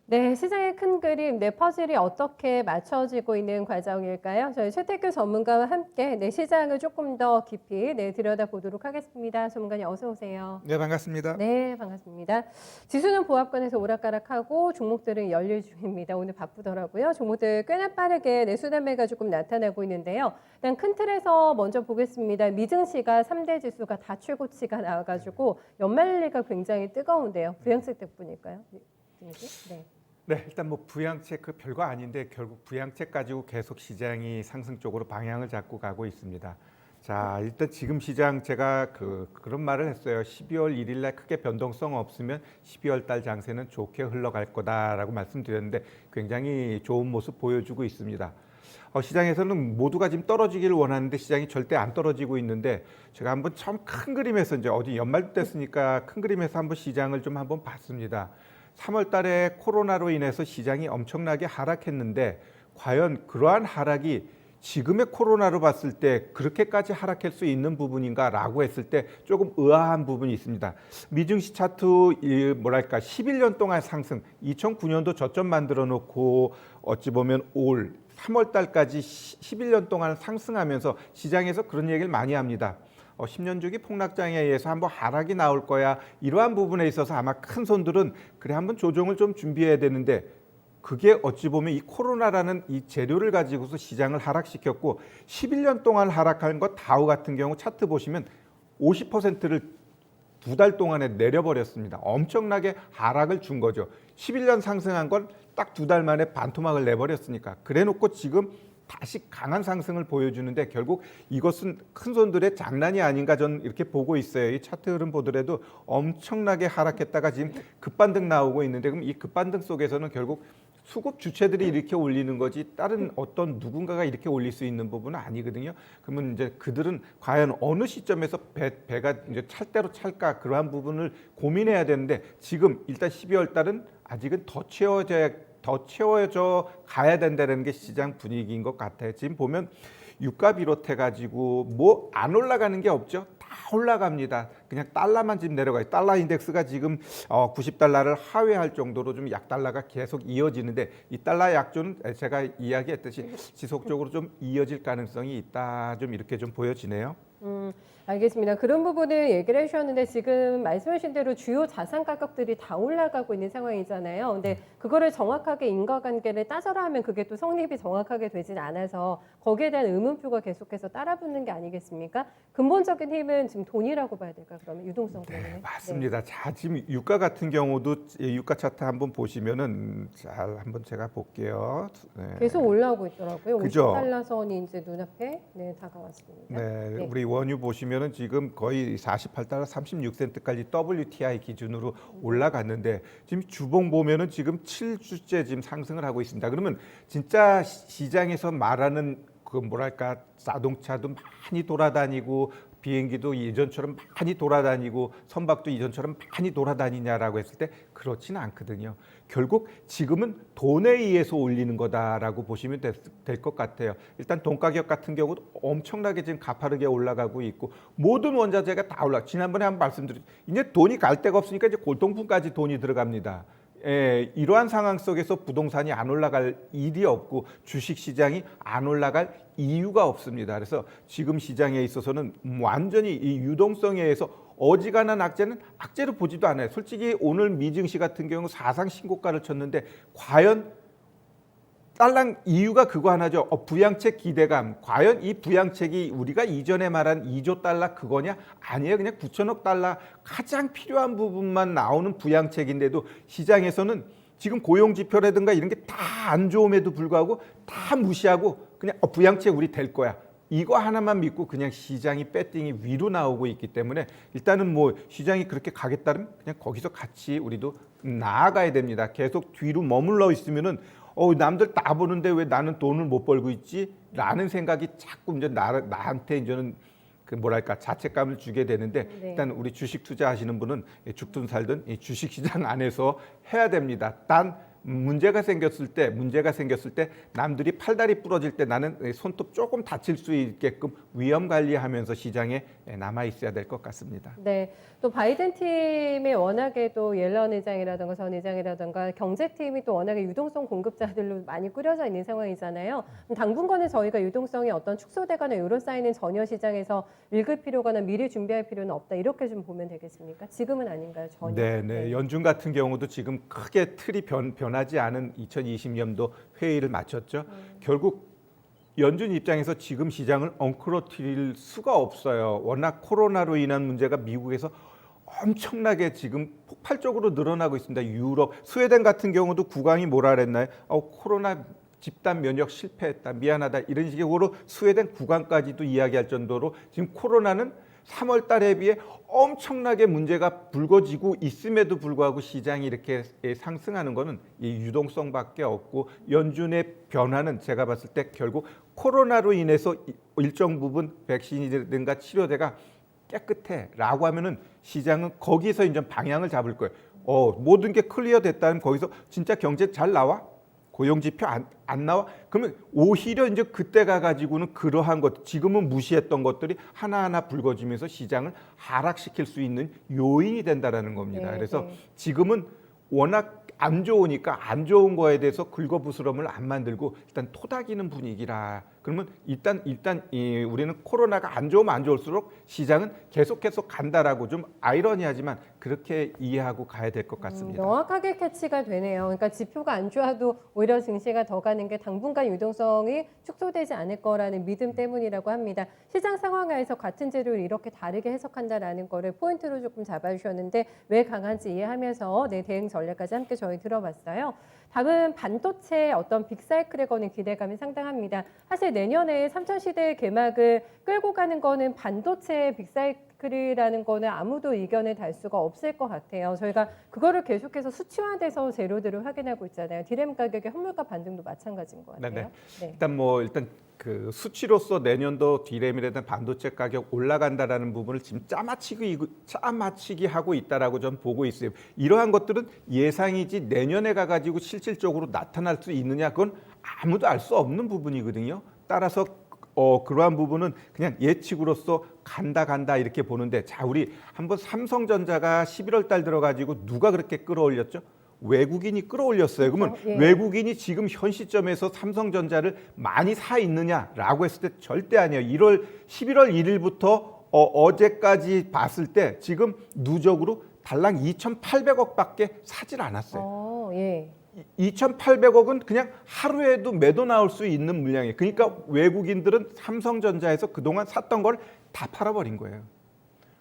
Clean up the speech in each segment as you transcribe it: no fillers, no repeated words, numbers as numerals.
네, 시장의 큰 그림, 네, 퍼즐이 어떻게 맞춰지고 있는 과정일까요? 저희 최태규 전문가와 함께 네, 시장을 조금 더 깊이 네, 들여다보도록 하겠습니다. 전문가님 어서 오세요. 네, 반갑습니다. 네, 반갑습니다. 지수는 보합권에서 오락가락하고 종목들은 열릴 중입니다. 오늘 바쁘더라고요. 종목들 꽤나 빠르게 네, 수단매가 조금 나타나고 있는데요. 일단 큰 틀에서 먼저 보겠습니다. 미증시가 3대 지수가 다 최고치가 나와가지고 연말리가 굉장히 뜨거운데요. 부양책 때문일까요? 미증시? 네. 네, 일단 뭐 부양책 그 별거 아닌데 결국 부양책 가지고 계속 시장이 상승 쪽으로 방향을 잡고 가고 있습니다. 자, 일단 지금 시장 제가 그런 말을 했어요. 12월 1일 날 크게 변동성 없으면 12월 달 장세는 좋게 흘러갈 거다라고 말씀드렸는데 굉장히 좋은 모습 보여주고 있습니다. 시장에서는 모두가 지금 떨어지기를 원하는데 시장이 절대 안 떨어지고 있는데 제가 한번 처음 큰 그림에서 이제 어디 연말 됐으니까 큰 그림에서 한번 시장을 좀 한번 봤습니다. 3월 달에 코로나로 인해서 시장이 엄청나게 하락했는데 과연 그러한 하락이 지금의 코로나로 봤을 때 그렇게까지 하락할 수 있는 부분인가라고 했을 때 조금 의아한 부분이 있습니다. 미증시 차트 뭐랄까 11년 동안 상승, 2009년도 저점 만들어 놓고 어찌 보면 올 3월 달까지 11년 동안 상승하면서 시장에서 그런 얘기를 많이 합니다. 10년 주기 폭락장에 의해서 한번 하락이 나올 거야. 이러한 부분에 있어서 아마 큰 손들은 그래 한번 조정을 좀 준비해야 되는데 그게 어찌 보면 이 코로나라는 이 재료를 가지고서 시장을 하락시켰고 11년 동안 하락한 것 다우 같은 경우 차트 보시면 50%를 두 달 동안에 내려버렸습니다. 엄청나게 하락을 준 거죠. 11년 상승한 걸 딱 두 달 만에 반토막을 내버렸으니까. 그래놓고 지금 다시 강한 상승을 보여주는데 결국 이것은 큰 손들의 장난이 아닌가 저는 이렇게 보고 있어요. 이 차트 흐름 보더라도 엄청나게 하락했다가 지금 급반등 나오고 있는데 그럼 이 급반등 속에서는 결국 수급 주체들이 이렇게 올리는 거지 다른 어떤 누군가가 이렇게 올릴 수 있는 부분은 아니거든요. 그러면 이제 그들은 과연 어느 시점에서 배가 이제 찰 대로 찰까 그러한 부분을 고민해야 되는데 지금 일단 12월 달은 아직은 더 채워져 가야 된다는 게 시장 분위기인 것 같아요. 지금 보면 유가 비롯해 가지고 뭐 안 올라가는 게 없죠. 다 올라갑니다. 그냥 달러만 지금 내려가요. 달러 인덱스가 지금 90달러를 하회할 정도로 좀 약달러가 계속 이어지는데 이 달러 약조는 제가 이야기했듯이 지속적으로 좀 이어질 가능성이 있다. 좀 이렇게 좀 보여지네요. 알겠습니다. 그런 부분을 얘기를 해주셨는데 지금 말씀하신 대로 주요 자산 가격들이 다 올라가고 있는 상황이잖아요. 근데 그거를 정확하게 인과관계를 따져라 하면 그게 또 성립이 정확하게 되진 않아서 거기에 대한 의문표가 계속해서 따라붙는 게 아니겠습니까? 근본적인 힘은 지금 돈이라고 봐야 될까? 그러면 유동성 때문에. 네, 맞습니다. 자, 지금 유가 같은 경우도 유가 차트 한번 보시면은 잘 한번 제가 볼게요. 네. 계속 올라오고 있더라고요. 그죠? 50달러 선이 이제 눈앞에 네, 다가왔습니다. 네, 네. 우리 원유 보시면은 지금 거의 48달러 36센트까지 WTI 기준으로 올라갔는데 지금 주봉 보면은 지금 7주째 지금 상승을 하고 있습니다. 그러면 진짜 시장에서 말하는 그 뭐랄까 자동차도 많이 돌아다니고 비행기도 예전처럼 많이 돌아다니고 선박도 이전처럼 많이 돌아다니냐라고 했을 때 그렇지는 않거든요. 결국 지금은 돈에 의해서 올리는 거다라고 보시면 될 것 같아요. 일단 돈 가격 같은 경우도 엄청나게 지금 가파르게 올라가고 있고 모든 원자재가 다 올라. 지난번에 한번 말씀드렸죠. 이제 돈이 갈 데가 없으니까 이제 골동품까지 돈이 들어갑니다. 이러한 상황 속에서 부동산이 안 올라갈 일이 없고 주식시장이 안 올라갈 이유가 없습니다. 그래서 지금 시장에 있어서는 완전히 이 유동성에 의해서 어지간한 악재는 악재로 보지도 않아요. 솔직히 오늘 미증시 같은 경우 사상 신고가를 쳤는데 과연 딸랑 이유가 그거 하나죠. 부양책 기대감. 과연 이 부양책이 우리가 이전에 말한 2조 달러 그거냐? 아니에요. 그냥 9천억 달러 가장 필요한 부분만 나오는 부양책인데도 시장에서는 지금 고용지표라든가 이런 게 다 안 좋음에도 불구하고 다 무시하고 그냥 부양책 우리 될 거야. 이거 하나만 믿고 그냥 시장이 배팅이 위로 나오고 있기 때문에 일단은 뭐 시장이 그렇게 가겠다면 그냥 거기서 같이 우리도 나아가야 됩니다. 계속 뒤로 머물러 있으면은 남들 다 보는데 왜 나는 돈을 못 벌고 있지? 라는 생각이 자꾸 이제 나한테 이제는 그 뭐랄까 자책감을 주게 되는데 네. 일단 우리 주식 투자하시는 분은 죽든 살든 이 주식 시장 안에서 해야 됩니다. 단 문제가 생겼을 때 남들이 팔다리 부러질 때 나는 손톱 조금 다칠 수 있게끔 위험 관리하면서 시장에 남아 있어야 될 것 같습니다. 네, 또 바이든 팀이 워낙에 또 옐런 의장이라든가 전 의장이라든가 경제팀이 또 워낙에 유동성 공급자들로 많이 꾸려져 있는 상황이잖아요. 당분간은 저희가 유동성이 어떤 축소되거나 이런 사인은 전혀 시장에서 읽을 필요거나 미리 준비할 필요는 없다. 이렇게 좀 보면 되겠습니까? 지금은 아닌가요? 전혀. 네. 연준 같은 경우도 지금 크게 틀이 변하지 않은 2020년도 회의를 마쳤죠. 결국 연준 입장에서 지금 시장을 엉클어뜨릴 수가 없어요. 워낙 코로나로 인한 문제가 미국에서 엄청나게 지금 폭발적으로 늘어나고 있습니다. 유럽, 스웨덴 같은 경우도 국왕이 뭐라 그랬나요? 코로나 집단 면역 실패했다, 미안하다 이런 식으로 스웨덴 국왕까지도 이야기할 정도로 지금 코로나는 3월 달에 비해 엄청나게 문제가 불거지고 있음에도 불구하고 시장이 이렇게 상승하는 거는 이 유동성밖에 없고 연준의 변화는 제가 봤을 때 결국 코로나로 인해서 일정 부분 백신이든가 치료제가 깨끗해라고 하면은 시장은 거기서 이제 방향을 잡을 거예요. 모든 게 클리어 됐다면 거기서 진짜 경제 잘 나와? 고용 지표 안 나와? 그러면 오히려 이제 그때 가가지고는 그러한 것, 지금은 무시했던 것들이 하나하나 불거지면서 시장을 하락시킬 수 있는 요인이 된다라는 겁니다. 그래서 지금은 워낙 안 좋으니까 안 좋은 거에 대해서 긁어부스럼을 안 만들고 일단 토닥이는 분위기라. 그러면 일단 우리는 코로나가 안 좋으면 안 좋을수록 시장은 계속해서 간다라고 좀 아이러니하지만 그렇게 이해하고 가야 될 것 같습니다. 명확하게 캐치가 되네요. 그러니까 지표가 안 좋아도 오히려 증시가 더 가는 게 당분간 유동성이 축소되지 않을 거라는 믿음 때문이라고 합니다. 시장 상황하에서 같은 재료를 이렇게 다르게 해석한다라는 거를 포인트로 조금 잡아주셨는데 왜 강한지 이해하면서 대응 전략까지 함께 저희 들어봤어요. 다음은 반도체 어떤 빅사이클에 거는 기대감이 상당합니다. 사실 내년에 3천 시대의 개막을 끌고 가는 거는 반도체 빅사이클이라는 거는 아무도 이견을 달 수가 없을 것 같아요. 저희가 그거를 계속해서 수치화돼서 재료들을 확인하고 있잖아요. 디램 가격의 현물가 반등도 마찬가지인 것 같아요. 네. 일단 그 수치로서 내년도 디램이라든 반도체 가격 올라간다라는 부분을 지금 짜맞추기 하고 있다라고 좀 보고 있어요. 이러한 것들은 예상이지 내년에 가가지고 실질적으로 나타날 수 있느냐 그건 아무도 알 수 없는 부분이거든요. 따라서 그러한 부분은 그냥 예측으로서 간다 이렇게 보는데 자 우리 한번 삼성전자가 11월 달 들어가지고 누가 그렇게 끌어올렸죠? 외국인이 끌어올렸어요. 그러면 외국인이 지금 현 시점에서 삼성전자를 많이 사 있느냐라고 했을 때 절대 아니에요. 11월 1일부터 어제까지 봤을 때 지금 누적으로 달랑 2,800억밖에 사질 않았어요. 2,800억은 그냥 하루에도 매도 나올 수 있는 물량이에요. 그러니까 외국인들은 삼성전자에서 그동안 샀던 걸 다 팔아버린 거예요.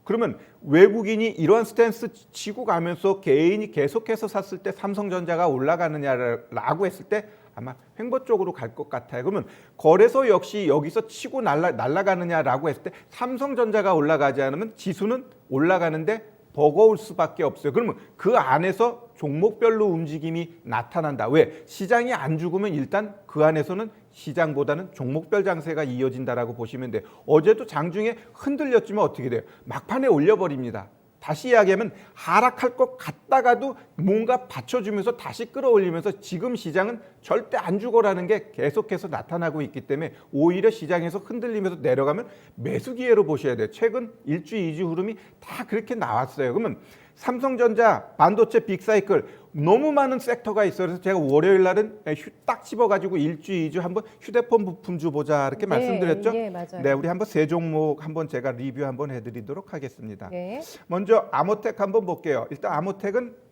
그러면 외국인이 이러한 스탠스 치고 가면서 개인이 계속해서 샀을 때 삼성전자가 올라가느냐라고 했을 때 아마 횡보 쪽으로 갈 것 같아요. 그러면 거래소 역시 여기서 치고 날아가느냐라고 했을 때 삼성전자가 올라가지 않으면 지수는 올라가는데 버거울 수밖에 없어요. 그러면 그 안에서 종목별로 움직임이 나타난다. 왜? 시장이 안 죽으면 일단 그 안에서는 시장보다는 종목별 장세가 이어진다라고 보시면 돼요. 어제도 장중에 흔들렸지만 어떻게 돼요? 막판에 올려버립니다. 다시 이야기하면 하락할 것 같다가도 뭔가 받쳐주면서 다시 끌어올리면서 지금 시장은 절대 안 죽어라는 게 계속해서 나타나고 있기 때문에 오히려 시장에서 흔들리면서 내려가면 매수 기회로 보셔야 돼요. 최근 1주, 2주 흐름이 다 그렇게 나왔어요. 그러면 삼성전자, 반도체 빅사이클 너무 많은 섹터가 있어요. 그래서 제가 월요일 날은 딱 집어가지고 1주, 2주 한번 휴대폰 부품주 보자 이렇게 말씀드렸죠. 맞아요. 네, 우리 한번 세 종목 한번 제가 리뷰 한번 해드리도록 하겠습니다. 네. 먼저 아모텍 한번 볼게요. 일단 아모텍은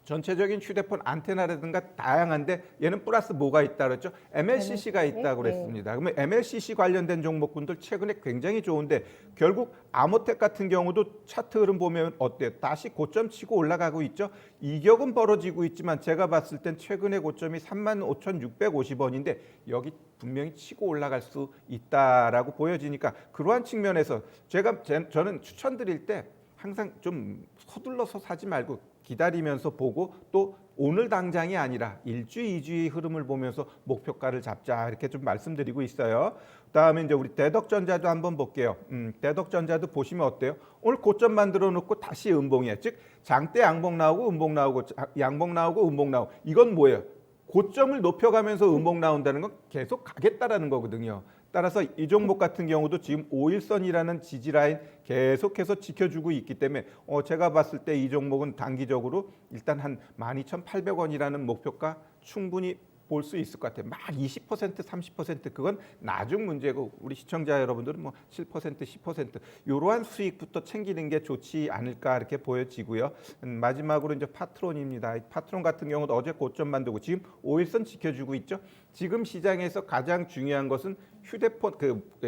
전체적인 휴대폰 안테나라든가 다양한데 얘는 플러스 뭐가 있다 그랬죠? MLCC가 있다고 그랬습니다. 그러면 MLCC 관련된 종목군들 최근에 굉장히 좋은데 결국 아모텍 같은 경우도 차트 흐름 보면 어때요? 다시 고점 치고 올라가고 있죠? 이격은 벌어지고 있지만 제가 봤을 땐 최근의 고점이 35,650원인데 여기 분명히 치고 올라갈 수 있다라고 보여지니까 그러한 측면에서 저는 추천드릴 때 항상 좀 서둘러서 사지 말고 기다리면서 보고 또 오늘 당장이 아니라 1주, 2주의 흐름을 보면서 목표가를 잡자 이렇게 좀 말씀드리고 있어요. 그다음에 이제 우리 대덕전자도 한번 볼게요. 대덕전자도 보시면 어때요? 오늘 고점 만들어 놓고 다시 음봉이에요. 즉 장대 양봉 나오고 음봉 나오고 양봉 나오고 음봉 나오고 이건 뭐예요? 고점을 높여가면서 음봉 나온다는 건 계속 가겠다라는 거거든요. 따라서 이 종목 같은 경우도 지금 5일선이라는 지지라인 계속해서 지켜주고 있기 때문에 제가 봤을 때 이 종목은 단기적으로 일단 한 12,800원이라는 목표가 충분히 볼 수 있을 것 같아요. 막 20%, 30% 그건 나중 문제고 우리 시청자 여러분들은 뭐 7%, 10% 이러한 수익부터 챙기는 게 좋지 않을까 이렇게 보여지고요. 마지막으로 이제 파트론입니다. 파트론 같은 경우도 어제 고점 만들고 지금 5일선 지켜주고 있죠. 지금 시장에서 가장 중요한 것은 휴대폰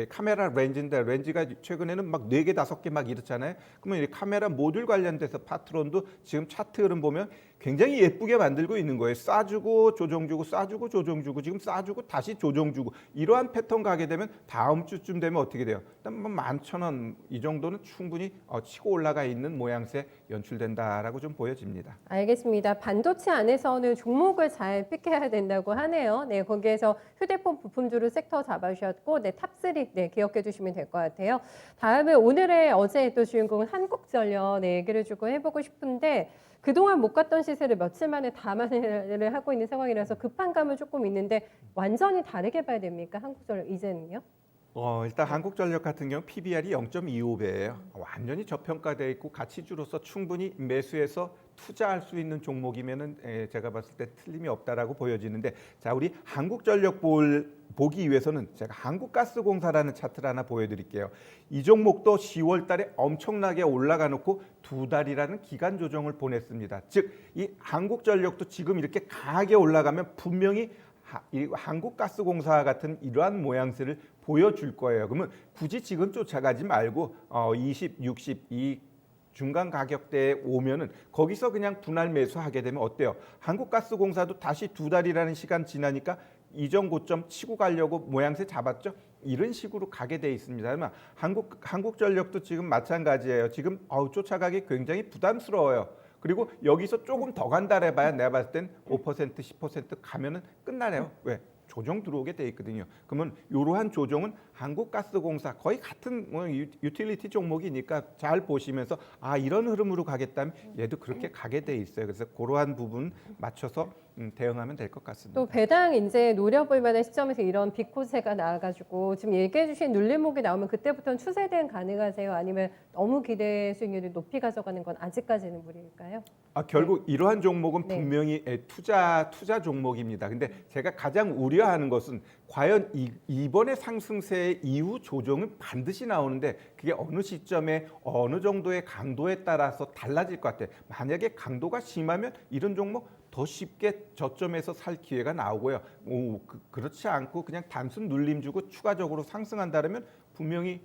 카메라 렌즈인데 렌즈가 최근에는 막 4개, 5개 막 이렇잖아요. 그러면 이 카메라 모듈 관련돼서 파트론도 지금 차트 흐름 보면 굉장히 예쁘게 만들고 있는 거예요. 싸주고 조정주고 싸주고 조정주고 지금 싸주고 다시 조정주고 이러한 패턴 가게 되면 다음 주쯤 되면 어떻게 돼요? 일단 뭐 11,000원 이 정도는 충분히 치고 올라가 있는 모양새 연출된다라고 좀 보여집니다. 알겠습니다. 반도체 안에서는 종목을 잘 픽해야 된다고 하네요. 네, 거기에서 휴대폰 부품주로 섹터 잡아주셨고, 네, 탑3 네, 기억해 주시면 될 것 같아요. 다음에 오늘의 어제의 또 주인공은 한국전력 네, 얘기를 조금 해보고 싶은데 그동안 못 갔던 시세를 며칠 만에 담화를 하고 있는 상황이라서 급한 감은 조금 있는데 완전히 다르게 봐야 됩니까? 한국전력 이제는요? 일단 한국전력 같은 경우 PBR이 0.25배예요. 완전히 저평가되어 있고 가치주로서 충분히 매수해서 투자할 수 있는 종목이면은 제가 봤을 때 틀림이 없다라고 보여지는데 자 우리 한국전력 보기 위해서는 제가 한국가스공사라는 차트를 하나 보여드릴게요. 이 종목도 10월 달에 엄청나게 올라가 놓고 2달이라는 기간 조정을 보냈습니다. 즉 이 한국전력도 지금 이렇게 강하게 올라가면 분명히 이 한국가스공사 같은 이러한 모양새를 보여줄 거예요. 그러면 굳이 지금 쫓아가지 말고 20, 60 이 중간 가격대에 오면은 거기서 그냥 분할 매수하게 되면 어때요? 한국가스공사도 다시 2달이라는 시간 지나니까 이전 고점 치고 가려고 모양새 잡았죠? 이런 식으로 가게 돼 있습니다. 그러면 한국전력도 지금 마찬가지예요. 지금 쫓아가기 굉장히 부담스러워요. 그리고 여기서 조금 더 간다 해봐야 내가 봤을 땐 5%, 10% 가면은 끝나네요. 왜? 조정 들어오게 돼 있거든요. 그러면 이러한 조정은 한국가스공사 거의 같은 유틸리티 종목이니까 잘 보시면서 이런 흐름으로 가겠다면 얘도 그렇게 가게 돼 있어요. 그래서 그러한 부분 맞춰서 대응하면 될 것 같습니다. 또 배당 이제 노려볼 만한 시점에서 이런 빅코세가 나와가지고 지금 얘기해주신 눌림목이 나오면 그때부터는 추세 대응 가능하세요? 아니면 너무 기대 수익률을 높이 가져가는 건 아직까지는 무리일까요? 결국 이러한 종목은 네. 분명히 투자 종목입니다. 근데 제가 가장 우려하는 것은 과연 이번에 상승세 이후 조정은 반드시 나오는데 그게 어느 시점에 어느 정도의 강도에 따라서 달라질 것 같아요. 만약에 강도가 심하면 이런 종목 더 쉽게 저점에서 살 기회가 나오고요. 그렇지 않고 그냥 단순 눌림 주고 추가적으로 상승한다면 분명히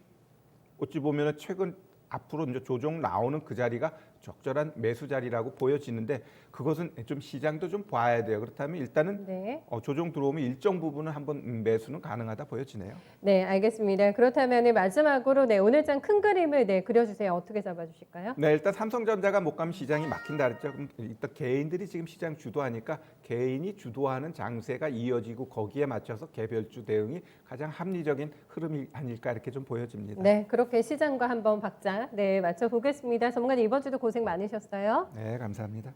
어찌 보면 최근 앞으로 이제 조정 나오는 그 자리가 적절한 매수 자리라고 보여지는데 그것은 좀 시장도 좀 봐야 돼요. 그렇다면 일단은 네. 조정 들어오면 일정 부분은 한번 매수는 가능하다 보여지네요. 네, 알겠습니다. 그렇다면 마지막으로 네, 오늘장 큰 그림을 네, 그려주세요. 어떻게 잡아주실까요? 네, 일단 삼성전자가 못 가면 시장이 막힌다 그랬죠. 그럼 일단 개인들이 지금 시장 주도하니까 개인이 주도하는 장세가 이어지고 거기에 맞춰서 개별주 대응이 가장 합리적인 흐름이 아닐까 이렇게 좀 보여집니다. 네, 그렇게 시장과 한번 박자 네, 맞춰보겠습니다. 전문가님 이번 주도 고생 많으셨어요. 네, 감사합니다.